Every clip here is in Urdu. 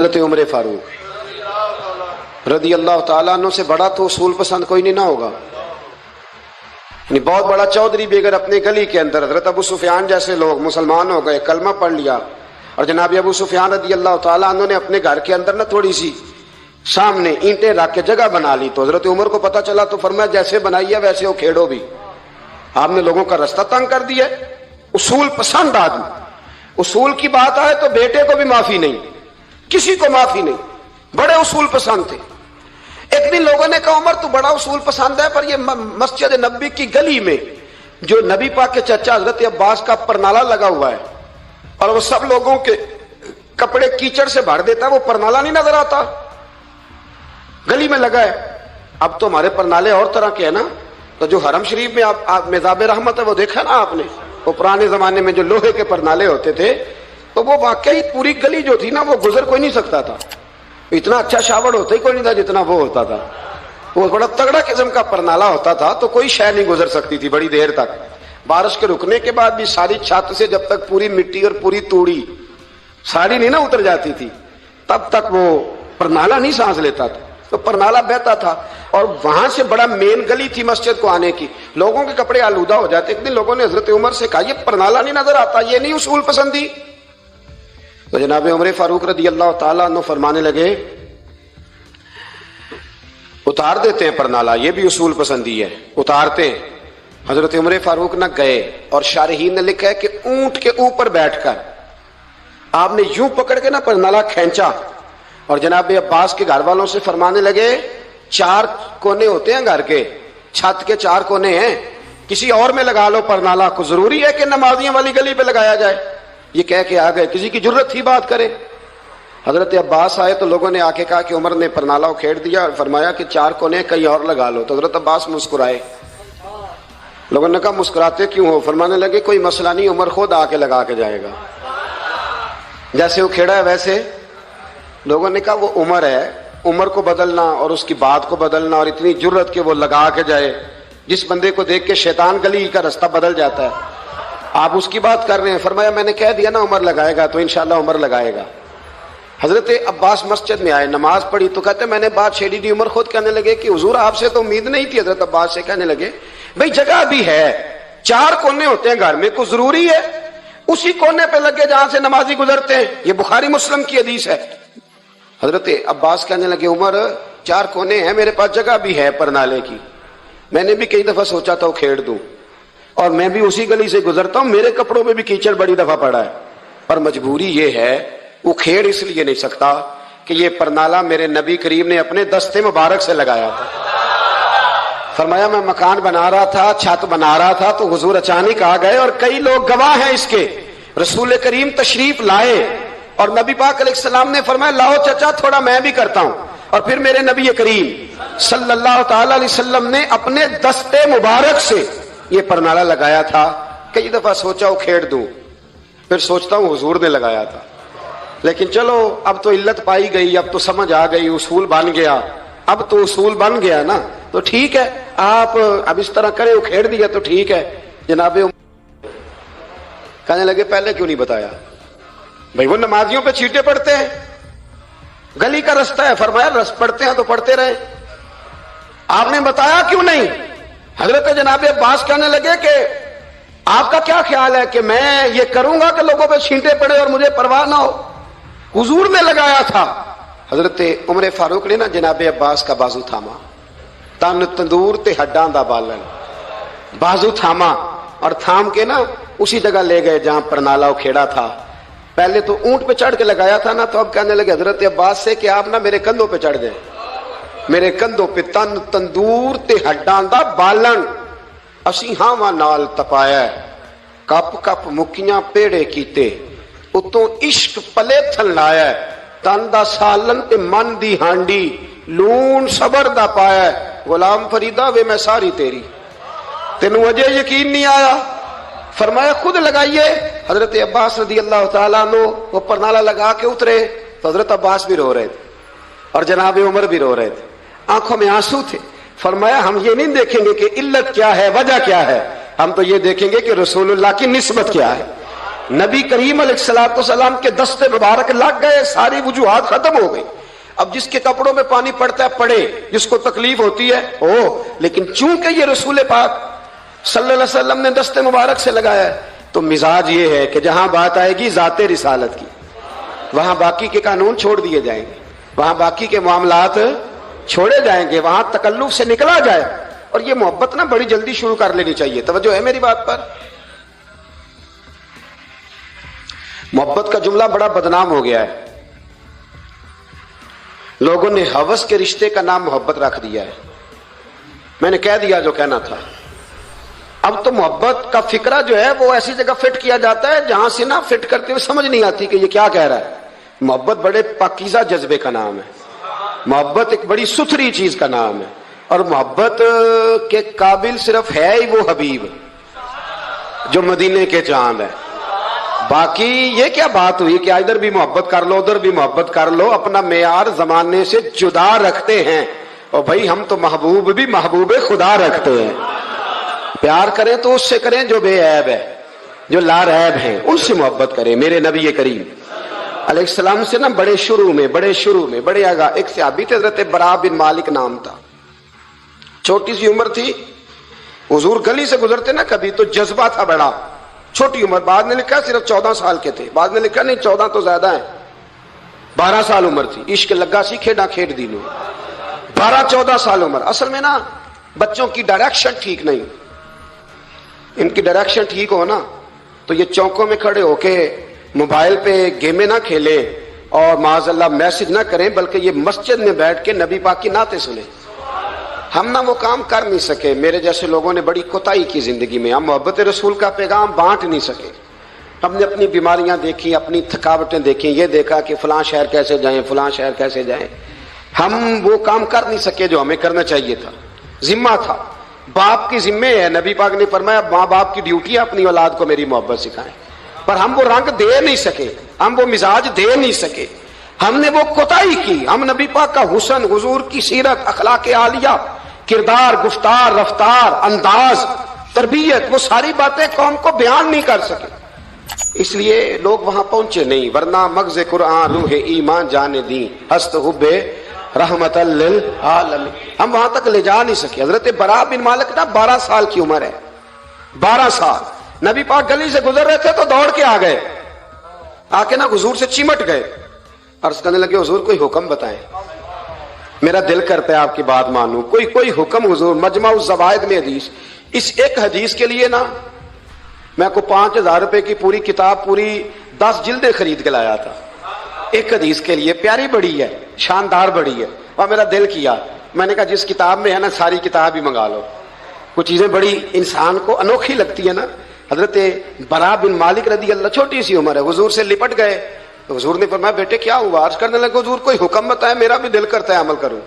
حضرت عمر فاروق رضی اللہ تعالیٰ عنہ سے بڑا تو اصول پسند کوئی نہیں نہ ہوگا. یعنی بہت بڑا چودھری بھی اگر اپنے گلی کے اندر حضرت ابو سفیان جیسے لوگ مسلمان ہو گئے، کلمہ پڑھ لیا، اور جناب ابو سفیان رضی اللہ تعالیٰ عنہ نے اپنے گھر کے اندر نہ تھوڑی سی سامنے اینٹیں رکھ کے جگہ بنا لی، تو حضرت عمر کو پتہ چلا تو فرمایا جیسے بنائی ہے ویسے وہ کھیڑو بھی. آپ نے لوگوں کا رستہ تنگ کر دیا. اصول پسند آدمی، اصول کی بات آئے تو بیٹے کو بھی معافی نہیں، کسی کو معافی نہیں، بڑے اصول پسند تھے. ایک دن لوگوں نے کہا عمر تو بڑا اصول پسند ہے، پر یہ مسجد نبی کی گلی میں جو نبی پاک کے چچا حضرت عباس کا پرنالہ لگا ہوا ہے اور وہ سب لوگوں کے کپڑے کیچڑ سے بھر دیتا ہے، وہ پرنالہ نہیں نظر آتا؟ گلی میں لگا ہے. اب تو ہمارے پرنالے اور طرح کے ہیں نا، تو جو حرم شریف میں آپ میزاب رحمت ہے وہ دیکھا نا آپ نے، وہ پرانے زمانے میں جو لوہے کے پرنالے ہوتے تھے، تو وہ واقعی پوری گلی جو تھی نا وہ گزر کوئی نہیں سکتا تھا. اتنا اچھا شاور ہوتا ہی کوئی نہیں تھا جتنا وہ ہوتا تھا. وہ بڑا تگڑا قسم کا پرنالہ ہوتا تھا، تو کوئی شے نہیں گزر سکتی تھی بڑی دیر تک. بارش کے رکنے کے بعد بھی ساری چھت سے جب تک پوری مٹی اور پوری توڑی ساری نہیں نہ اتر جاتی تھی تب تک وہ پرنالہ نہیں سانس لیتا تھا. تو پرنالہ بہتا تھا اور وہاں سے بڑا مین گلی تھی مسجد کو آنے کی، لوگوں کے کپڑے آلودہ ہو جاتے. ایک دن لوگوں نے حضرت عمر سے کہا یہ پرنالہ نہیں نظر آتا، یہ نہیں اصول پسندی؟ تو جناب عمر فاروق رضی اللہ تعالیٰ عنہ فرمانے لگے اتار دیتے ہیں پرنالہ، یہ بھی اصول پسندی ہے، اتارتے ہیں. حضرت عمر فاروق نہ گئے، اور شارحین نے لکھا ہے کہ اونٹ کے اوپر بیٹھ کر آپ نے یوں پکڑ کے نا پرنالہ کھینچا، اور جناب عباس کے گھر والوں سے فرمانے لگے 4 کونے ہوتے ہیں گھر کے، چھت کے 4 کونے ہیں، کسی اور میں لگا لو پرنالہ کو، ضروری ہے کہ نمازیوں والی گلی پہ لگایا جائے؟ یہ کہہ کے آ گئے، کسی کی ضرورت تھی بات کرے. حضرت عباس آئے تو لوگوں نے آ کے کہا کہ عمر نے پرنالہ کھیڑ دیا اور فرمایا کہ 4 کونے کہیں اور لگا لو. تو حضرت عباس مسکرائے. لوگوں نے کہا مسکراتے کیوں ہو؟ فرمانے لگے کوئی مسئلہ نہیں، عمر خود آ کے لگا کے جائے گا. جیسے وہ کھیڑا ہے ویسے. لوگوں نے کہا وہ عمر ہے، عمر کو بدلنا اور اس کی بات کو بدلنا اور اتنی جرت کہ وہ لگا کے جائے، جس بندے کو دیکھ کے شیطان گلی کا رستہ بدل جاتا ہے، آپ اس کی بات کر رہے ہیں. فرمایا میں نے کہہ دیا نا عمر لگائے گا، تو انشاءاللہ عمر لگائے گا. حضرت عباس مسجد میں آئے، نماز پڑھی تو کہتے میں نے بات چھیڑی دی. عمر خود کہنے لگے کہ حضور آپ سے تو امید نہیں تھی. حضرت عباس سے کہنے لگے بھئی جگہ بھی ہے، 4 کونے ہوتے ہیں گھر میں، کو ضروری ہے اسی کونے پہ لگے جہاں سے نمازی گزرتے ہیں؟ یہ بخاری مسلم کی حدیث ہے. حضرت عباس کہنے لگے عمر 4 کونے ہیں، میرے پاس جگہ بھی ہے پرنالے کی، میں نے بھی کئی دفعہ سوچا تھا وہ کھیڑ دوں، اور میں بھی اسی گلی سے گزرتا ہوں، میرے کپڑوں میں بھی کیچڑ بڑی دفعہ پڑا ہے، پر مجبوری یہ ہے وہ کھیڑ اس لیے نہیں سکتا کہ یہ پرنالہ میرے نبی کریم نے اپنے دستے مبارک سے لگایا تھا. فرمایا میں مکان بنا رہا تھا، چھت بنا رہا تھا، تو حضور اچانک آ گئے، اور کئی لوگ گواہ ہیں اس کے. رسول کریم تشریف لائے اور نبی پاک علیہ السلام نے فرمایا لاؤ چچا تھوڑا میں بھی کرتا ہوں، اور پھر میرے نبی کریم صلی اللہ تعالی علیہ وسلم نے اپنے دستے مبارک سے یہ پرنالہ لگایا تھا. کئی دفعہ سوچا وہ کھیڑ دوں، پھر سوچتا ہوں حضور نے لگایا تھا. لیکن چلو اب تو علت پائی گئی، اب تو سمجھ آ گئی، اصول بن گیا. اب تو اصول بن گیا نا، تو ٹھیک ہے آپ اب اس طرح کریں، وہ کھیڑ دیا تو ٹھیک ہے. جناب کہنے لگے پہلے کیوں نہیں بتایا؟ بھئی وہ نمازیوں پہ چیٹے پڑتے ہیں، گلی کا رستہ ہے. فرمایا رس پڑتے ہیں تو پڑھتے رہے، آپ نے بتایا کیوں نہیں؟ حضرت جناب عباس کہنے لگے کہ آپ کا کیا خیال ہے کہ میں یہ کروں گا کہ لوگوں پہ چھینٹے پڑے اور مجھے پرواہ نہ ہو؟ حضور نے لگایا تھا. حضرت عمر فاروق نے نا جناب عباس کا بازو تھاما، تن تندور تے ہڈاں دا بالن، بازو تھاما اور تھام کے نا اسی جگہ لے گئے جہاں پرنالہ کھیڑا تھا. پہلے تو اونٹ پہ چڑھ کے لگایا تھا نا، تو اب کہنے لگے حضرت عباس سے کہ آپ نا میرے کندھوں پہ چڑھ گئے، میرے کندھوں پہ تن تندور تے ہڈاں دا بالن، اسی ہاواں نال تپایا، کپ کپ مکیاں پیڑے کیتے، اتوں عشق پلے تھن لایا، تن دا سالن تے من دی ہانڈی، لون صبر دا پایا. غلام فریدہ وے میں ساری تیری، تینوں اجے یقین نہیں آیا؟ فرمایا خود لگائیے. حضرت عباس رضی اللہ تعالیٰ عنہ وہ پرنالہ لگا کے اترے تو حضرت عباس بھی رو رہے تھے اور جناب عمر بھی رو رہے تھے، آنکھوں میں آنسو تھے. فرمایا ہم یہ نہیں دیکھیں گے کہ علت کیا ہے، وجہ کیا ہے، ہم تو یہ دیکھیں گے کہ رسول اللہ کی نسبت کیا ہے. نبی کریم علیہ الصلوۃ والسلام کے دستے مبارک لگ گئے، ساری وجوہات ختم ہو گئی. اب جس کے کپڑوں میں پانی پڑتا ہے پڑے، جس کو تکلیف ہوتی ہے لیکن چونکہ یہ رسول پاک صلی اللہ علیہ وسلم نے دستے مبارک سے لگایا ہے تو مزاج یہ ہے کہ جہاں بات آئے گی ذات رسالت کی، وہاں باقی کے قانون چھوڑ دیے جائیں گے، وہاں باقی کے معاملات چھوڑے جائیں گے، وہاں تکلف سے نکلا جائے. اور یہ محبت نا بڑی جلدی شروع کر لینی چاہیے. توجہ ہے میری بات پر؟ محبت کا جملہ بڑا بدنام ہو گیا ہے. لوگوں نے ہوس کے رشتے کا نام محبت رکھ دیا ہے. میں نے کہہ دیا جو کہنا تھا. اب تو محبت کا فکرہ جو ہے وہ ایسی جگہ فٹ کیا جاتا ہے جہاں سے نہ فٹ کرتے ہوئے سمجھ نہیں آتی کہ یہ کیا کہہ رہا ہے. محبت بڑے پاکیزہ جذبے کا نام ہے. محبت ایک بڑی ستھری چیز کا نام ہے. اور محبت کے قابل صرف ہے ہی وہ حبیب جو مدینے کے چاند ہے. باقی یہ کیا بات ہوئی کہ ادھر بھی محبت کر لو ادھر بھی محبت کر لو. اپنا معیار زمانے سے جدا رکھتے ہیں. اور بھائی ہم تو محبوب بھی محبوب خدا رکھتے ہیں. پیار کریں تو اس سے کریں جو بے عیب ہے، جو لا ریب ہیں، ان سے محبت کریں. میرے نبی کریم علیہ السلام سے نا بڑے شروع میں بڑے آگاہ ایک صحابی تھے، حضرت برا بن مالک نام تھا. چھوٹی سی عمر تھی. حضور گلی سے گزرتے نا کبھی تو جذبہ تھا بڑا. چھوٹی عمر، بعد نے لکھا صرف 14 سال کے تھے، بعد نے لکھا نہیں 14 تو زیادہ ہیں، 12 سال عمر تھی. عشق لگا سی کھیڈا کھیڈ دی. 12-14 سال عمر. اصل میں نا بچوں کی ڈائریکشن ٹھیک نہیں. ان کی ڈائریکشن ٹھیک ہو نا تو یہ چوکوں میں کھڑے ہو کے موبائل پہ گیمیں نہ کھیلیں اور معاذ اللہ میسج نہ کریں، بلکہ یہ مسجد میں بیٹھ کے نبی پاک کی نعتیں سنیں. ہم نہ وہ کام کر نہیں سکے. میرے جیسے لوگوں نے بڑی کوتاہی کی زندگی میں. ہم محبت رسول کا پیغام بانٹ نہیں سکے. ہم نے اپنی بیماریاں دیکھی، اپنی تھکاوٹیں دیکھی، یہ دیکھا کہ فلاں شہر کیسے جائیں فلاں شہر کیسے جائیں. ہم وہ کام کر نہیں سکے جو ہمیں کرنا چاہیے تھا. ذمہ تھا، باپ کی ذمہ ہے. نبی پاک نے فرمایا ماں باپ کی ڈیوٹی ہے اپنی اولاد کو میری محبت سکھائیں. پر ہم وہ رنگ دے نہیں سکے، ہم وہ مزاج دے نہیں سکے. ہم نے وہ کوتاہی کی. ہم نبی پاک کا حسن، حضور کی سیرت، اخلاق عالیہ، کردار، گفتار، رفتار، انداز، تربیت، وہ ساری باتیں قوم کو بیان نہیں کر سکے. اس لیے لوگ وہاں پہنچے نہیں. ورنہ مغز قرآن روح ایمان جانے دیں ہست حب رحمت للعالمین. ہم وہاں تک لے جا نہیں سکے. حضرت برا بن مالک نا 12 سال کی عمر ہے. 12 سال. نبی پاک گلی سے گزر رہے تھے تو دوڑ کے آ گئے. آ کے نا حضور سے چمٹ گئے. عرض کرنے لگے حضور کوئی حکم بتائیں، میرا دل کرتا ہے آپ کی بات مانوں. کوئی حکم حضور. مجمع الزوائد میں حدیث. اس ایک حدیث کے لیے نا میں کو 5000 روپے کی پوری کتاب، پوری 10 جلدیں خرید کے لایا تھا ایک حدیث کے لیے. پیاری بڑی ہے، شاندار بڑی ہے. اور میرا دل کیا، میں نے کہا جس کتاب میں ہے نا ساری کتاب ہی منگا لو. کچھ چیزیں بڑی انسان کو انوکھی لگتی ہے نا. حضرت برا بن مالک رضی اللہ، چھوٹی سی عمر ہے، حضور سے لپٹ گئے. تو حضور نے فرمایا بیٹے کیا ہوا؟ عرض کرنے لگے حضور کوئی حکم بتائے، میرا بھی دل کرتا ہے عمل کروں.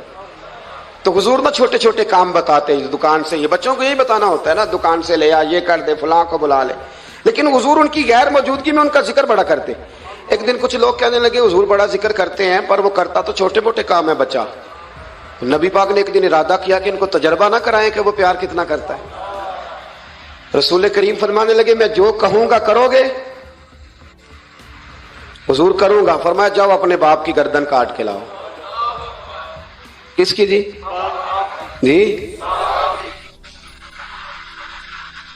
تو حضور نا چھوٹے چھوٹے کام بتاتے ہیں. دکان سے، یہ بچوں کو یہی بتانا ہوتا ہے نا، دکان سے لے آ، یہ کر دے، فلاں کو بلا لے. لیکن حضور ان کی غیر موجودگی میں ان کا ذکر بڑا کرتے. ایک دن کچھ لوگ کہنے لگے حضور بڑا ذکر کرتے ہیں پر وہ کرتا تو چھوٹے موٹے کام ہے بچہ. نبی پاک نے ایک دن ارادہ کیا کہ ان کو تجربہ نہ کرائیں کہ وہ پیار کتنا کرتا ہے. رسول کریم فرمانے لگے میں جو کہوں گا کرو گے؟ حضور کروں گا. فرمایا جاؤ اپنے باپ کی گردن کاٹ کے لاؤ. کس کی جی؟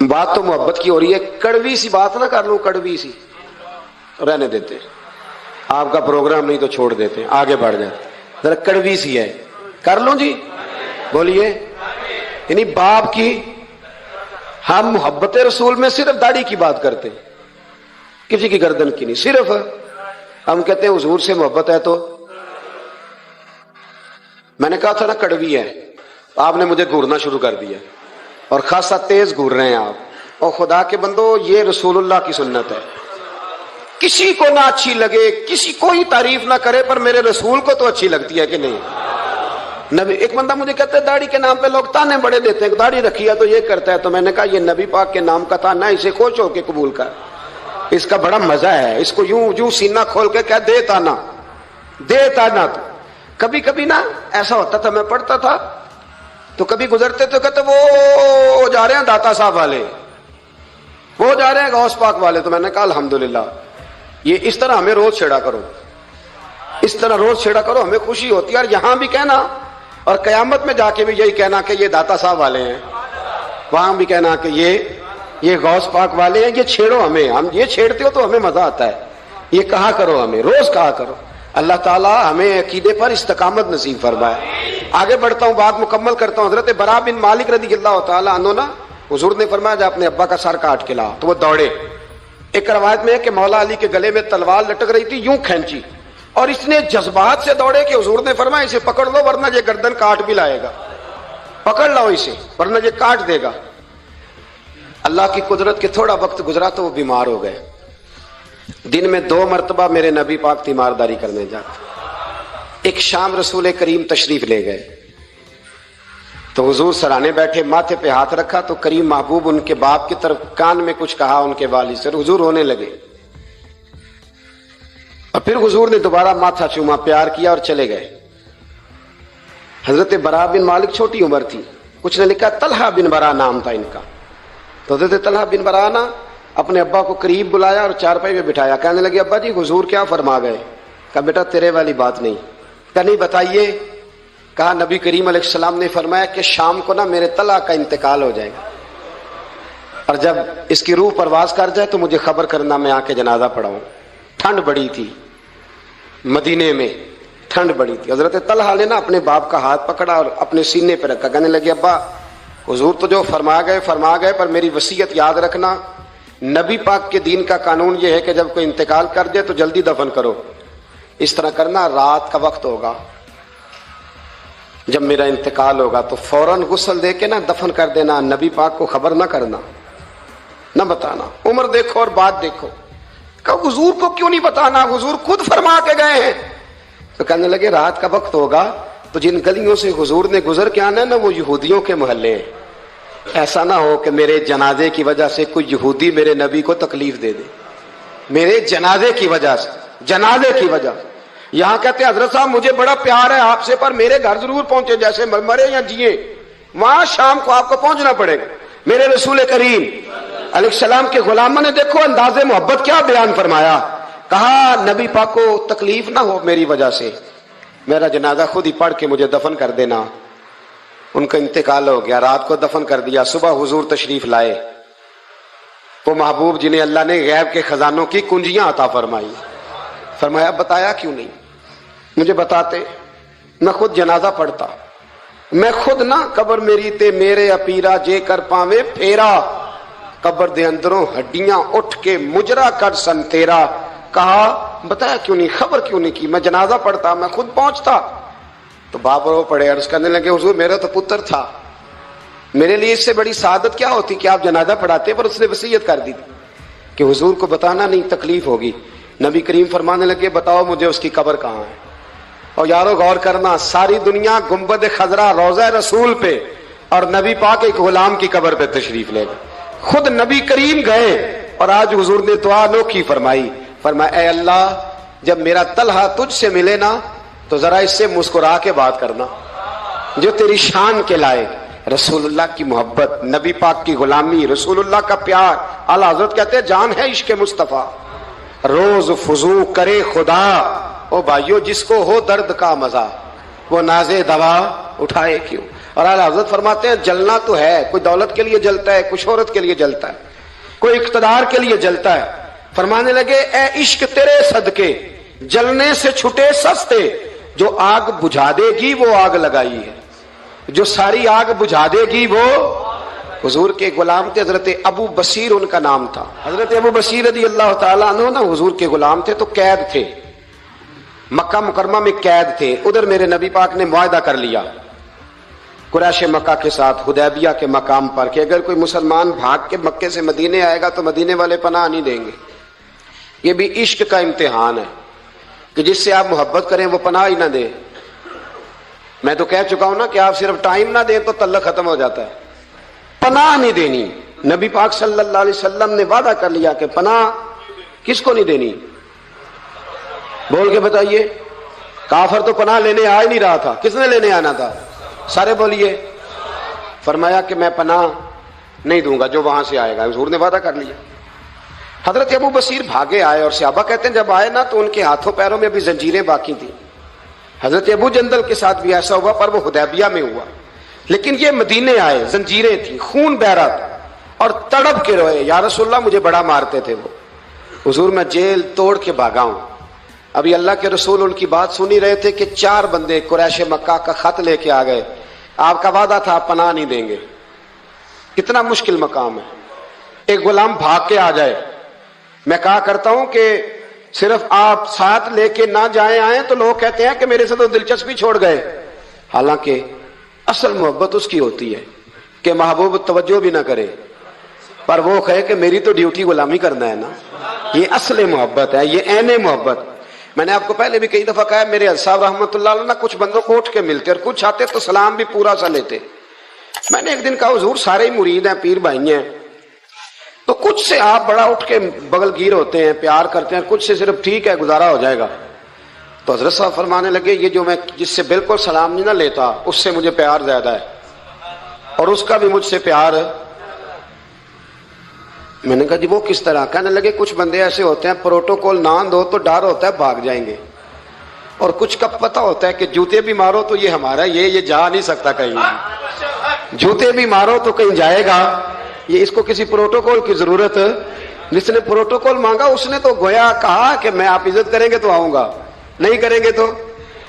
بات تو محبت کی ہو رہی ہے. کڑوی سی بات نہ کر لوں، کڑوی سی رہنے دیتے. آپ کا پروگرام نہیں تو چھوڑ دیتے، آگے بڑھ جاتے. ذرا کڑوی سی ہے، کر لوں جی، بولیے. یعنی باپ کی، ہم محبت رسول میں صرف داڑھی کی بات کرتے ہیں، کسی کی گردن کی نہیں. صرف ہم کہتے ہیں حضور سے محبت ہے تو میں نے کہا تھا نا کڑوی ہے. آپ نے مجھے گھورنا شروع کر دیا اور خاصا تیز گھور رہے ہیں آپ. اور خدا کے بندو یہ رسول اللہ کی سنت ہے. کسی کو نہ اچھی لگے، کسی کوئی تعریف نہ کرے، پر میرے رسول کو تو اچھی لگتی ہے کہ نہیں. نبی، ایک بندہ مجھے کہتا ہے داڑھی کے نام پہ لوگ تانے بڑے دیتے ہیں، داڑھی رکھی ہے تو یہ کرتا ہے. تو میں نے کہا یہ نبی پاک کے نام کا تانا ہے، اسے خوش ہو کے قبول کر. اس کا بڑا مزہ ہے. اس کو یوں سینہ کھول کے کہہ دے تانا، دے تانا. تو کبھی کبھی نا ایسا ہوتا تھا، میں پڑھتا تھا تو کبھی گزرتے تو کہتے وہ جا رہے ہیں داتا صاحب والے، وہ جا رہے ہیں غوث پاک والے. تو میں نے کہا الحمدللہ, یہ اس طرح ہمیں روز چھیڑا کرو, اس طرح روز چھیڑا کرو, ہمیں خوشی ہوتی ہے. اور یہاں بھی کہنا اور قیامت میں جا کے بھی یہی کہنا کہ یہ داتا صاحب والے ہیں, وہاں بھی کہنا کہ یہ غوث پاک والے ہیں, یہ چھیڑو ہمیں, ہم یہ چھیڑتے ہو تو ہمیں مزہ آتا ہے, یہ کہا کرو, ہمیں روز کہا کرو. اللہ تعالیٰ ہمیں عقیدے پر استقامت نصیب فرمائے. آگے بڑھتا ہوں, بات مکمل کرتا ہوں. حضرت برا بن مالک رضی اللہ تعالیٰ عنہ نا, حضور نے فرمایا جا اپنے ابا کا سر کاٹ کے لا, تو وہ دوڑے. ایک روایت میں ہے کہ مولا علی کے گلے میں تلوار لٹک رہی تھی, یوں کھینچی, اور اس نے جذبات سے دوڑے کہ حضور نے فرمایا اسے پکڑ لو ورنہ یہ گردن کاٹ بھی لائے گا, پکڑ لو اسے ورنہ یہ کاٹ دے گا. اللہ کی قدرت کے تھوڑا وقت گزرا تو وہ بیمار ہو گئے. دن میں 2 مرتبہ میرے نبی پاک تیمارداری کرنے جاتے. ایک شام رسول کریم تشریف لے گئے تو حضور سرانے بیٹھے, ماتھے پہ ہاتھ رکھا تو کریم محبوب ان کے باپ کی طرف کان میں کچھ کہا ان کے والد سے, حضور رونے لگے. اور پھر حضور نے دوبارہ ماتھا چوما, پیار کیا اور چلے گئے. حضرت برا بن مالک چھوٹی عمر تھی, کچھ نے لکھا طلحہ بن برا نام تھا ان کا. تو حضرت طلحہ بن برا نا اپنے ابا کو قریب بلایا اور چارپائی میں بٹھایا. کہنے لگے ابا جی حضور کیا فرما گئے؟ کہا بیٹا تیرے والی بات نہیں. کہا نہیں بتائیے. کہا نبی کریم علیہ السلام نے فرمایا کہ شام کو نا میرے طلحہ کا انتقال ہو جائے گا, اور جب اس کی روح پرواز کر جائے تو مجھے خبر کرنا, میں آ کے جنازہ پڑھاؤں. ٹھنڈ بڑی تھی, مدینے میں ٹھنڈ بڑی تھی. حضرت طلحہ نے نا اپنے باپ کا ہاتھ پکڑا اور اپنے سینے پہ رکھا. کہنے لگے ابا حضور تو جو فرما گئے, پر میری وصیت یاد رکھنا, نبی پاک کے دین کا قانون یہ ہے کہ جب کوئی انتقال کر دے تو جلدی دفن کرو. اس طرح کرنا, رات کا وقت ہوگا, جب میرا انتقال ہوگا تو فوراً غسل دے کے نا دفن کر دینا, نبی پاک کو خبر نہ کرنا, نہ بتانا. عمر دیکھو اور بات دیکھو. کہ حضور کو کیوں نہیں بتانا, حضور خود فرما کے گئے ہیں. تو کہنے لگے رات کا وقت ہوگا تو جن گلیوں سے حضور نے گزر کے آنا ہے نا وہ یہودیوں کے محلے ہیں. ایسا نہ ہو کہ میرے جنازے کی وجہ سے کوئی یہودی میرے نبی کو تکلیف دے دے, میرے جنازے کی وجہ سے, جنازے کی وجہ. یہاں کہتے ہیں حضرت صاحب مجھے بڑا پیار ہے آپ سے, پر میرے گھر ضرور پہنچے, جیسے مرے یا جیے وہاں شام کو آپ کو پہنچنا پڑے گا. میرے رسول کریم علیہ السلام کے غلاموں نے دیکھو انداز محبت کیا بیان فرمایا. کہا نبی پاک کو تکلیف نہ ہو میری وجہ سے, میرا جنازہ خود ہی پڑھ کے مجھے دفن کر دینا. ان کا انتقال ہو گیا, رات کو دفن کر دیا. صبح حضور تشریف لائے, وہ محبوب جنہیں اللہ نے غیب کے خزانوں کی کنجیاں عطا فرمائی. فرمایا بتایا کیوں نہیں, مجھے بتاتے, میں خود جنازہ پڑھتا, میں خود نہ قبر میری تے میرے اپیرا جے کر پاوے پھیرا, قبر دے اندروں ہڈیاں اٹھ کے مجرا کر سن تیرا. کہا بتایا کیوں نہیں, خبر کیوں نہیں کی, میں جنازہ پڑھتا, میں خود پہنچتا. تو باپ رو پڑے, عرض کرنے لگے حضور میرا تو پتر تھا, میرے لیے اس سے بڑی سعادت کیا ہوتی کہ آپ جنازہ پڑھاتے, پر اس نے وصیت کر دی تھی کہ حضور کو بتانا نہیں, تکلیف ہوگی. نبی کریم فرمانے لگے بتاؤ مجھے اس کی قبر کہاں ہے. اور یارو غور کرنا, ساری دنیا گنبد خضرا روضہ رسول پہ اور نبی پاک ایک غلام کی قبر پہ تشریف لے گئے. خود نبی کریم گئے اور آج حضور نے دعا انوکھی فرمائی. فرمایا اے اللہ جب میرا طلحہ تجھ سے ملے نا تو ذرا اس سے مسکرا کے بات کرنا جو تیری شان کے لائے. رسول اللہ کی محبت, نبی پاک کی غلامی, رسول اللہ کا پیار. اعلیٰ حضرت کہتے ہیں جان ہے عشق مصطفیٰ, روز فضو کرے خدا, او بھائیو جس کو ہو درد کا مزہ وہ نازے دوا اٹھائے کیوں. اور اعلیٰ حضرت فرماتے ہیں جلنا تو ہے, کوئی دولت کے لیے جلتا ہے, کوئی شہرت کے لیے جلتا ہے, کوئی اقتدار کے لیے جلتا ہے. فرمانے لگے اے عشق تیرے صدقے جلنے سے چھٹے سستے, جو آگ بجھا دے گی وہ آگ لگائی ہے, جو ساری آگ بجھا دے گی وہ. حضور کے غلام تھے حضرت ابو بصیر ان کا نام تھا. حضرت ابو بصیر رضی اللہ تعالیٰ عنہ نا حضور کے غلام تھے, تو قید تھے, مکہ مکرمہ میں قید تھے. ادھر میرے نبی پاک نے معاہدہ کر لیا قریش مکہ کے ساتھ حدیبیہ کے مقام پر کہ اگر کوئی مسلمان بھاگ کے مکے سے مدینے آئے گا تو مدینے والے پناہ نہیں دیں گے. یہ بھی عشق کا امتحان ہے کہ جس سے آپ محبت کریں وہ پناہ ہی نہ دے. میں تو کہہ چکا ہوں نا کہ آپ صرف ٹائم نہ دیں تو تعلق ختم ہو جاتا ہے. پناہ نہیں دینی. نبی پاک صلی اللہ علیہ وسلم نے وعدہ کر لیا کہ پناہ کس کو نہیں دینی, بول کے بتائیے. کافر تو پناہ لینے آ ہی نہیں رہا تھا, کس نے لینے آنا تھا, سارے بولیے. فرمایا کہ میں پناہ نہیں دوں گا جو وہاں سے آئے گا, حضور نے وعدہ کر لیا. حضرت ابو بصیر بھاگے آئے اور صحابہ کہتے ہیں جب آئے نا تو ان کے ہاتھوں پیروں میں ابھی زنجیریں باقی تھیں. حضرت ابو جندل کے ساتھ بھی ایسا ہوا، پر وہ حدیبیہ میں ہوا. لیکن یہ مدینے آئے، زنجیریں تھیں، خون بہ رہا تھا اور تڑپ کے روئے، یا رسول اللہ مجھے بڑا مارتے تھے وہ، حضور میں جیل توڑ کے بھاگا ہوں. ابھی اللہ کے رسول ان کی بات سن ہی رہے تھے کہ 4 بندے قریش مکہ کا خط لے کے آ گئے، آپ کا وعدہ تھا آپ پناہ نہیں دیں گے. کتنا مشکل مقام ہے، ایک غلام بھاگ کے آ جائے. میں کہا کرتا ہوں کہ صرف آپ ساتھ لے کے نہ جائیں آئیں تو لوگ کہتے ہیں کہ میرے سے تو دلچسپی چھوڑ گئے. حالانکہ اصل محبت اس کی ہوتی ہے کہ محبوب توجہ بھی نہ کرے پر وہ کہے کہ میری تو ڈیوٹی غلامی کرنا ہے نا. یہ اصل محبت ہے، یہ عین محبت. میں نے آپ کو پہلے بھی کئی دفعہ کہا ہے، میرے صاحب رحمۃ اللہ علیہ کچھ بندوں کو اٹھ کے ملتے اور کچھ آتے تو سلام بھی پورا سا لیتے. میں نے ایک دن کہا حضور سارے ہی مرید ہیں، پیر بھائی ہیں، تو کچھ سے آپ بڑا اٹھ کے بغل گیر ہوتے ہیں، پیار کرتے ہیں، کچھ سے صرف ٹھیک ہے گزارا ہو جائے گا. تو حضرت صاحب فرمانے لگے یہ جو میں جس سے بالکل سلام نہیں نہ لیتا اس سے مجھے پیار زیادہ ہے اور اس کا بھی مجھ سے پیار. میں نے کہا جی وہ کس طرح؟ کہنے لگے کچھ بندے ایسے ہوتے ہیں پروٹوکول نہ دو تو ڈر ہوتا ہے بھاگ جائیں گے، اور کچھ کا پتہ ہوتا ہے کہ جوتے بھی مارو تو یہ ہمارا، یہ جا نہیں سکتا کہیں، جوتے بھی مارو تو کہیں جائے گا، یہ اس کو کسی پروٹوکول کی ضرورت. جس نے پروٹوکول مانگا اس نے تو گویا کہا کہ میں آپ عزت کریں گے تو آؤں گا، نہیں کریں گے تو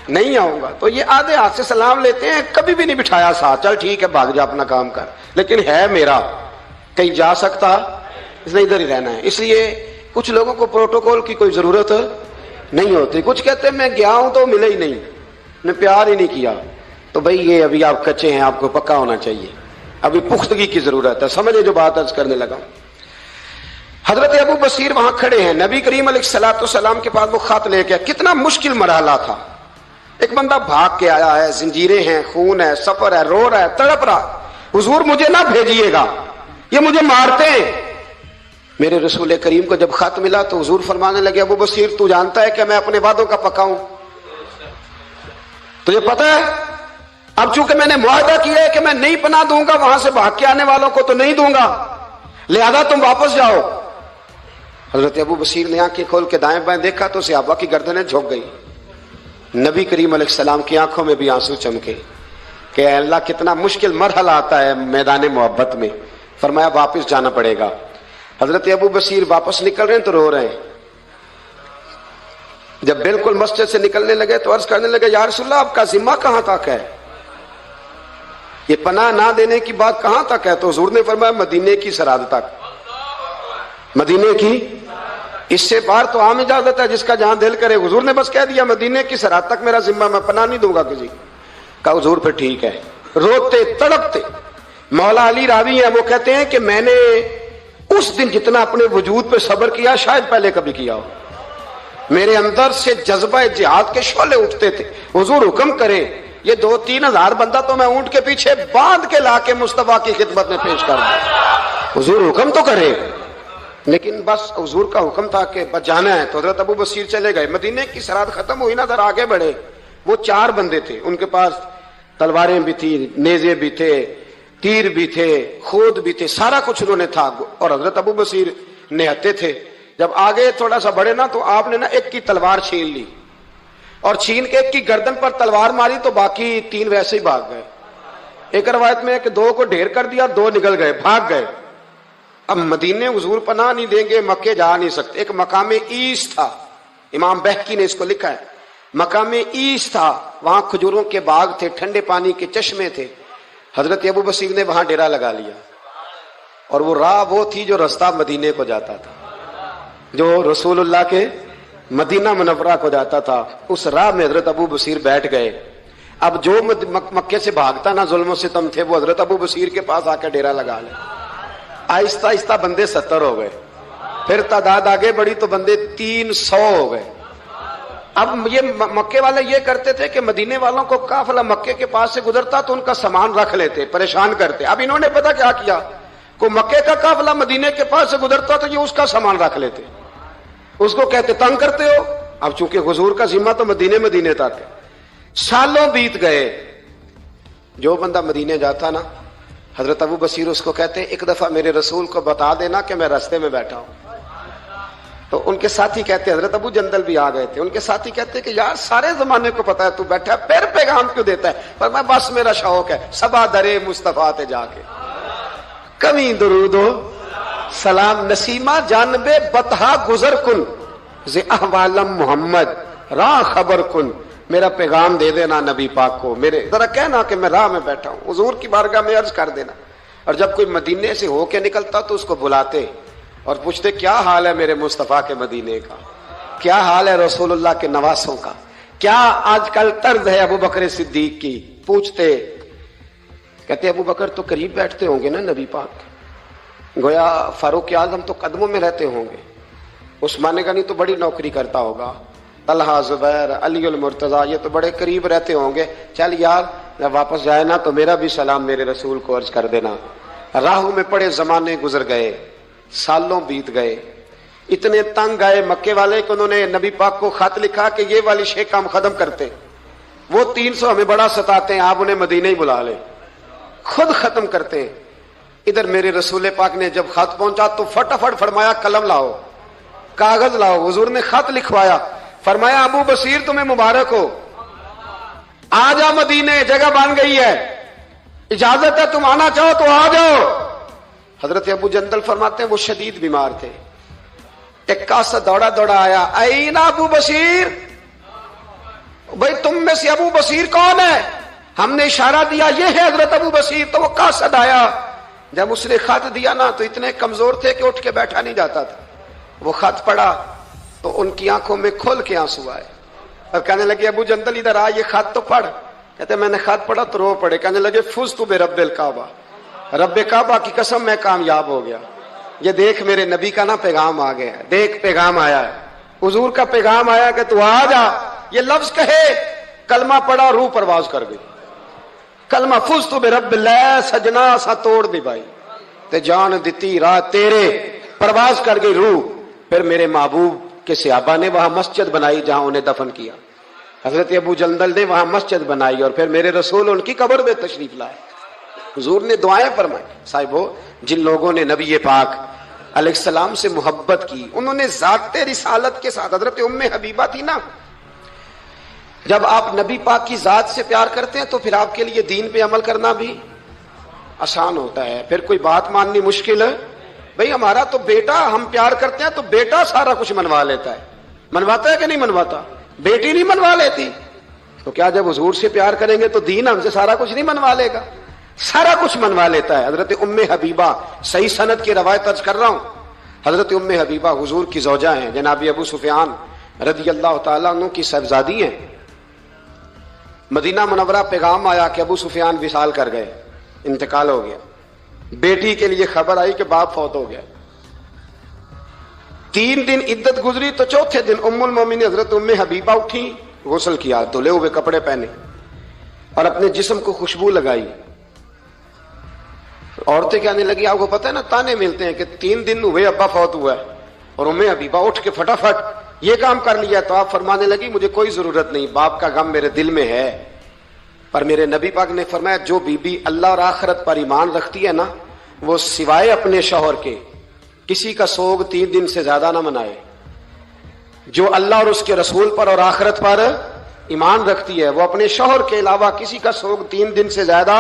نہیں آؤں گا. تو یہ آدھے ہاتھ سے سلام لیتے ہیں، کبھی بھی نہیں بٹھایا ساتھ، چل ٹھیک ہے بھاگ جا اپنا کام کر، لیکن ہے میرا، کہیں جا سکتا اس نے ادھر ہی رہنا ہے. اس لیے کچھ لوگوں کو پروٹوکول کی کوئی ضرورت نہیں ہوتی. کچھ کہتے ہیں میں گیا ہوں تو ملے ہی نہیں، نے پیار ہی نہیں کیا. تو بھئی یہ ابھی آپ کچے ہیں، آپ کو پکا ہونا چاہیے، ابھی پختگی کی ضرورت ہے. سمجھے جو بات عرض کرنے لگا. حضرت ابو بصیر وہاں کھڑے ہیں، نبی کریم علیہ الصلوۃ والسلام کے پاس وہ خط لے کے. کتنا مشکل مرحلہ تھا. ایک بندہ بھاگ کے آیا ہے، زنجیریں ہیں، خون ہے، سفر ہے، رو رہا ہے، تڑپ رہا. حضور مجھے نہ بھیجیے گا، یہ مجھے مارتے ہیں. میرے رسول کریم کو جب خط ملا تو حضور فرمانے لگے ابو بصیر تو جانتا ہے کہ میں اپنے وعدوں کا پکا ہوں، تجھے پتہ ہے اب چونکہ میں نے معاہدہ کیا ہے کہ میں نہیں پناہ دوں گا وہاں سے بھاگ کے آنے والوں کو تو نہیں دوں گا، لہذا تم واپس جاؤ. حضرت ابو بصیر نے آنکھیں کھول کے دائیں بائیں دیکھا تو صحابہ کی گردنیں جھک گئی. نبی کریم علیہ السلام کی آنکھوں میں بھی آنسو چمکے کہ اے اللہ کتنا مشکل مرحلہ آتا ہے میدان محبت میں. فرمایا واپس جانا پڑے گا. حضرت ابو بصیر واپس نکل رہے ہیں تو رو رہے ہیں. جب بالکل مسجد سے نکلنے لگے تو عرض کرنے لگے یا رسول اللہ آپ کا ذمہ کہاں تک ہے، یہ پناہ نہ دینے کی بات کہاں تک ہے؟ تو حضور نے فرمایا مدینے کی سرحد تک. مدینے کی، اس سے باہر تو عام اجازت ہے جس کا جہاں دل کرے. حضور نے بس کہہ دیا مدینے کی سرحد تک میرا ذمہ، میں پناہ نہیں دوں گا کسی. کہا حضور پھر ٹھیک ہے. روتے تڑپتے. مولا علی راوی ہیں، وہ کہتے ہیں کہ میں نے اس دن جتنا اپنے وجود پہ صبر کیا شاید پہلے کبھی کیا ہو. میرے اندر سے جذبہ جہاد کے شعلے اٹھتے تھے. حضور حکم کرے یہ 2-3 ہزار بندہ تو میں اونٹ کے پیچھے باندھ کے لا کے مصطفیٰ کی خدمت میں پیش کر دوں. حضور حکم تو کرے، لیکن بس حضور کا حکم تھا کہ بس جانا ہے. تو حضرت ابو بصیر چلے گئے. مدینے کی سرحد ختم ہوئی نا، ذرا آگے بڑھے. وہ 4 بندے تھے، ان کے پاس تلواریں بھی تھی، نیزے بھی تھے، تیر بھی تھے، خود بھی تھے، سارا کچھ انہوں نے تھا. اور حضرت ابو بصیر نہتے تھے. جب آگے تھوڑا سا بڑھے نا تو آپ نے نا ایک کی تلوار چھین لی اور چھین کے ایک کی گردن پر تلوار ماری تو باقی 3 ویسے ہی بھاگ گئے. ایک روایت میں ہے کہ 2 کو ڈھیر کر دیا، 2 نکل گئے، بھاگ گئے. اب مدینے حضور پناہ نہیں دیں گے، مکے جا نہیں سکتے. ایک مقام ایس تھا، امام بہقی نے اس کو لکھا ہے. مقام ایس تھا، وہاں کھجوروں کے باغ تھے، ٹھنڈے پانی کے چشمے تھے. حضرت ابو بصیر نے وہاں ڈیرا لگا لیا. اور وہ راہ وہ تھی جو رستہ مدینے کو جاتا تھا، جو رسول اللہ کے مدینہ منورہ کو جاتا تھا. اس راہ میں حضرت ابو بصیر بیٹھ گئے. اب جو مکے سے بھاگتا نا ظلم و ستم تھے وہ حضرت ابو بصیر کے پاس آ کے ڈیرا لگا لے. آہستہ آہستہ بندے 70 ہو گئے. پھر تعداد آگے بڑھی تو بندے 300 ہو گئے. اب یہ مکے والے یہ کرتے تھے کہ مدینے والوں کو قافلہ مکے کے پاس سے گزرتا تو ان کا سامان رکھ لیتے، پریشان کرتے. اب انہوں نے پتہ کیا کیا، کو مکے کا قافلہ مدینے کے پاس سے گزرتا تو یہ اس کا سامان رکھ لیتے. اس کو کہتے تنگ کرتے ہو. اب چونکہ حضور کا ذمہ تو مدینے تھا. سالوں بیت گئے. جو بندہ مدینے جاتا نا حضرت ابو بصیر اس کو کہتے ایک دفعہ میرے رسول کو بتا دینا کہ میں راستے میں بیٹھا ہوں. تو ان کے ساتھی کہتے ہیں، حضرت ابو جندل بھی آ گئے تھے، ان کے ساتھی کہتے ہیں کہ یار سارے زمانے کو پتا ہے تو بیٹھا ہے، پھر پیغام کیوں دیتا ہے؟ پر میں بس میرا شوق ہے، سبا درے مصطفیٰ تے جا کے کمی درود و سلام نسیمہ جانبے بتہا گزر کن ز احوالم محمد راہ خبر کن، میرا پیغام دے دینا نبی پاک کو، میرے ذرا کہنا کہ میں راہ میں بیٹھا ہوں، حضور کی بارگاہ میں عرض کر دینا۔ اور جب کوئی مدینے سے ہو کے نکلتا تو اس کو بلاتے اور پوچھتے کیا حال ہے میرے مصطفیٰ کے مدینے کا، کیا حال ہے رسول اللہ کے نواسوں کا، کیا آج کل طرز ہے ابو بکر صدیق کی، پوچھتے، کہتے ابو بکر تو قریب بیٹھتے ہوں گے نا نبی پاک، گویا فاروق اعظم تو قدموں میں رہتے ہوں گے، عثمان غنی تو بڑی نوکری کرتا ہوگا، طلحہ زبیر علی المرتضیٰ یہ تو بڑے قریب رہتے ہوں گے، چل یار جب واپس جائے نا تو میرا بھی سلام میرے رسول کو عرض کر دینا۔ راہوں میں پڑے زمانے گزر گئے، سالوں بیت گئے، اتنے تنگ آئے مکے والے کہ انہوں نے نبی پاک کو خط لکھا کہ یہ والی شے کام ختم کرتے، وہ 300 ہمیں بڑا ستاتے ہیں، آپ انہیں مدینہ ہی بلا لیں، خود ختم کرتے ہیں۔ ادھر میرے رسول پاک نے جب خط پہنچا تو فٹافٹ فرمایا قلم لاؤ، کاغذ لاؤ، حضور نے خط لکھوایا، فرمایا ابو بصیر تمہیں مبارک ہو، آ جا مدینے، جگہ بن گئی ہے، اجازت ہے تم آنا چاہو تو آ جاؤ۔ حضرت ابو جندل فرماتے ہیں وہ شدید بیمار تھے، ایک کاسا دوڑا دوڑا آیا، این ابو بصیر، بھائی تم میں سے ابو بصیر کون ہے؟ ہم نے اشارہ دیا یہ ہے حضرت ابو بصیر، تو وہ کاسد آیا، جب اس نے خط دیا نا تو اتنے کمزور تھے کہ اٹھ کے بیٹھا نہیں جاتا تھا، وہ خط پڑھا تو ان کی آنکھوں میں کھل کے آنسو آئے اور کہنے لگے ابو جندل ادھر آ، یہ خط تو پڑھ۔ کہتے میں نے خط پڑھا تو رو پڑے، کہنے لگے فزت برب الکعبہ، رب کعبہ کی قسم میں کامیاب ہو گیا، یہ دیکھ میرے نبی کا نا پیغام آ گیا ہے، دیکھ پیغام آیا ہے، حضور کا پیغام آیا کہ تو آ جا، یہ لفظ کہے، کلمہ پڑھا، روح پرواز کر گئی، کلمہ فزت برب اللہ، سجنا سا توڑ دی بھائی تے جان دیتی راہ تیرے، پرواز کر گئی روح۔ پھر میرے محبوب کے صحابہ نے وہاں مسجد بنائی جہاں انہیں دفن کیا، حضرت ابو جندل نے وہاں مسجد بنائی، اور پھر میرے رسول ان کی قبر میں تشریف لائے، حضور نے دعائیں فرمائی۔ صاحبو جن لوگوں نے نبی پاک علیہ السلام سے محبت کی، انہوں نے ذات رسالت کے ساتھ، حضرت ام حبیبہ تھی نا، جب آپ نبی پاک کی ذات سے پیار کرتے ہیں تو پھر آپ کے لیے دین پہ عمل کرنا بھی آسان ہوتا ہے، پھر کوئی بات ماننی مشکل ہے۔ بھئی ہمارا تو بیٹا، ہم پیار کرتے ہیں تو بیٹا سارا کچھ منوا لیتا ہے، منواتا ہے کہ نہیں منواتا؟ بیٹی نہیں منوا لیتی، تو کیا جب حضور سے پیار کریں گے تو دین ہم سے سارا کچھ نہیں منوا لے گا؟ سارا کچھ منوا لیتا ہے۔ حضرت ام حبیبہ، صحیح سند کی روایت عرض کر رہا ہوں، حضرت ام حبیبہ حضور کی زوجہ ہیں، جناب ابو سفیان رضی اللہ تعالیٰ عنہ کی صاحبزادی ہیں۔ مدینہ منورہ پیغام آیا کہ ابو سفیان وصال کر گئے، انتقال ہو گیا، بیٹی کے لیے خبر آئی کہ باپ فوت ہو گیا۔ 3 دن عدت گزری تو چوتھے دن ام المومنین حضرت ام حبیبہ اٹھی، غسل کیا، دھلے ہوئے کپڑے پہنے اور اپنے جسم کو خوشبو لگائی۔ عورتیں کہنے لگی آپ کو پتہ ہے نا تانے ملتے ہیں کہ 3 دن ہوئے ابا فوت ہوا ہے، اور ام حبیبہ اٹھ کے فٹافٹ یہ کام کر لیا، تو آپ فرمانے لگی مجھے کوئی ضرورت نہیں، باپ کا غم میرے دل میں ہے، پر میرے نبی پاک نے فرمایا جو بی بی اللہ اور آخرت پر ایمان رکھتی ہے نا، وہ سوائے اپنے شوہر کے کسی کا سوگ 3 دن سے زیادہ نہ منائے۔ جو اللہ اور اس کے رسول پر اور آخرت پر ایمان رکھتی ہے وہ اپنے شوہر کے علاوہ کسی کا سوگ 3 دن سے زیادہ،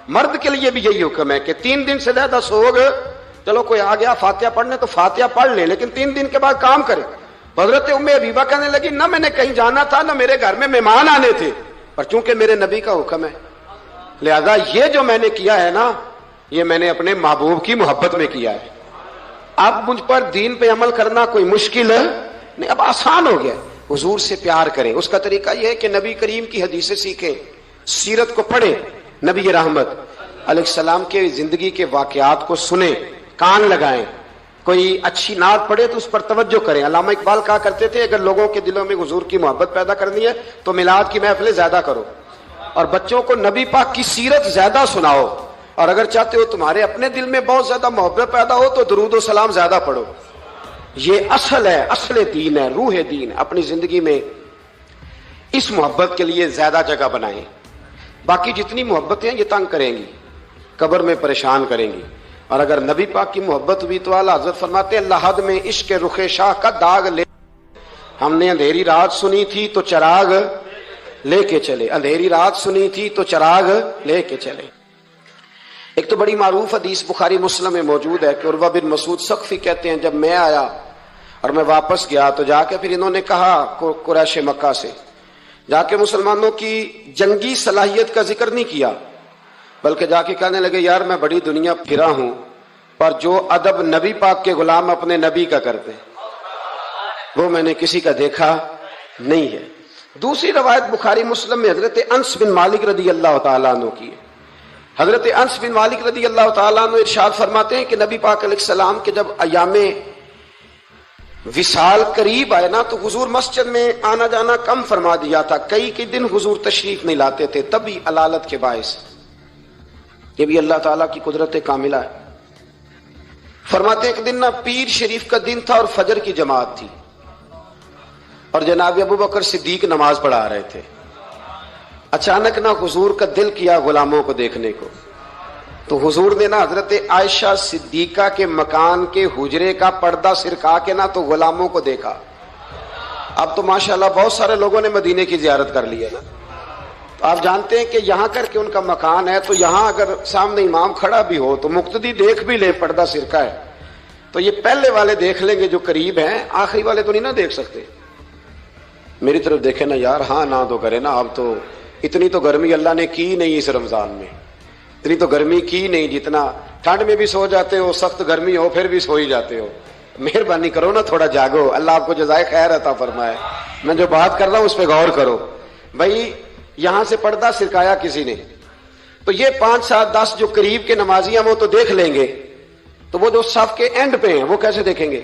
مرد کے لیے بھی یہی حکم ہے کہ 3 دن سے زیادہ سوگ، چلو کوئی آ گیا فاتحہ پڑھنے تو فاتحہ پڑھ لیں، لیکن 3 دن کے بعد کام کرے۔ حضرت ام حبیبہ کہنے لگی نہ میں نے کہیں جانا تھا، نہ میرے گھر میں مہمان آنے تھے، پر چونکہ میرے نبی کا حکم ہے لہذا یہ جو میں نے کیا ہے نا، یہ میں نے اپنے محبوب کی محبت میں کیا ہے۔ اب مجھ پر دین پہ عمل کرنا کوئی مشکل ہے نہیں، اب آسان ہو گیا۔ حضور سے پیار کریں، اس کا طریقہ یہ ہے کہ نبی کریم کی حدیثیں سیکھیں، سیرت کو پڑھیں، نبی رحمت علیہ السلام کے زندگی کے واقعات کو سنیں، کان لگائیں، کوئی اچھی نعت پڑھے تو اس پر توجہ کریں۔ علامہ اقبال کہا کرتے تھے اگر لوگوں کے دلوں میں حضور کی محبت پیدا کرنی ہے تو میلاد کی محفلیں زیادہ کرو، اور بچوں کو نبی پاک کی سیرت زیادہ سناؤ، اور اگر چاہتے ہو تمہارے اپنے دل میں بہت زیادہ محبت پیدا ہو تو درود و سلام زیادہ پڑھو۔ یہ اصل ہے، اصل دین ہے، روح دین۔ اپنی زندگی میں اس محبت کے لیے زیادہ جگہ بنائیں۔ باقی جتنی محبتیں یہ تنگ کریں گی، قبر میں پریشان کریں گی، اور اگر نبی پاک کی محبت ہوئی تو اعلیٰ حضرت فرماتے ہیں لحد میں عشق رخ شاہ کا داغ لے، ہم نے اندھیری رات سنی تھی تو چراغ لے کے چلے، اندھیری رات سنی تھی تو چراغ لے کے چلے۔ ایک تو بڑی معروف حدیث بخاری مسلم میں موجود ہے کہ عروہ بن مسعود ثقفی کہتے ہیں جب میں آیا اور میں واپس گیا تو جا کے پھر انہوں نے کہا قریش مکہ سے، جا کے مسلمانوں کی جنگی صلاحیت کا ذکر نہیں کیا، بلکہ جا کے کہنے لگے یار میں بڑی دنیا پھرا ہوں پر جو ادب نبی پاک کے غلام اپنے نبی کا کرتے وہ میں نے کسی کا دیکھا نہیں ہے۔ دوسری روایت بخاری مسلم میں حضرت انس بن مالک رضی اللہ تعالیٰ عنہ کی ہے۔ حضرت انس بن مالک رضی اللہ تعالیٰ عنہ ارشاد فرماتے ہیں کہ نبی پاک علیہ السلام کے جب ایام وصال قریب آئے نا تو حضور مسجد میں آنا جانا کم فرما دیا تھا، کئی دن حضور تشریف نہیں لاتے تھے، تبھی علالت کے باعث۔ یہ بھی اللہ تعالیٰ کی قدرت کاملہ ہے۔ فرماتے ہیں ایک دن نا پیر شریف کا دن تھا اور فجر کی جماعت تھی اور جناب ابو بکر صدیق نماز پڑھا رہے تھے، اچانک نا حضور کا دل کیا غلاموں کو دیکھنے کو، تو حضور نے نا حضرت عائشہ صدیقہ کے مکان کے حجرے کا پردہ سرکا کے نا تو غلاموں کو دیکھا۔ اب تو ماشاءاللہ بہت سارے لوگوں نے مدینے کی زیارت کر لی ہے نا، تو آپ جانتے ہیں کہ یہاں کر کے ان کا مکان ہے تو یہاں اگر سامنے امام کھڑا بھی ہو تو مقتدی دیکھ بھی لے پردہ سرکا ہے، تو یہ پہلے والے دیکھ لیں گے جو قریب ہیں، آخری والے تو نہیں نا دیکھ سکتے۔ میری طرف دیکھیں نا یار، ہاں نہ تو کرے نا، اب تو اتنی تو گرمی اللہ نے کی نہیں اس رمضان میں، اتنی تو گرمی کی نہیں، جتنا ٹھنڈ میں بھی سو جاتے ہو، سخت گرمی ہو پھر بھی سو ہی جاتے ہو۔ مہربانی کرو نا، تھوڑا جاگو، اللہ آپ کو جزائے خیر عطا فرمائے۔ میں جو بات کر رہا ہوں اس پہ غور کرو بھائی، یہاں سے پردہ سرکایا کسی نے، تو یہ 5 7 10 جو قریب کے نمازی ہیں وہ تو دیکھ لیں گے، تو وہ جو صف کے اینڈ پہ ہیں وہ کیسے دیکھیں گے؟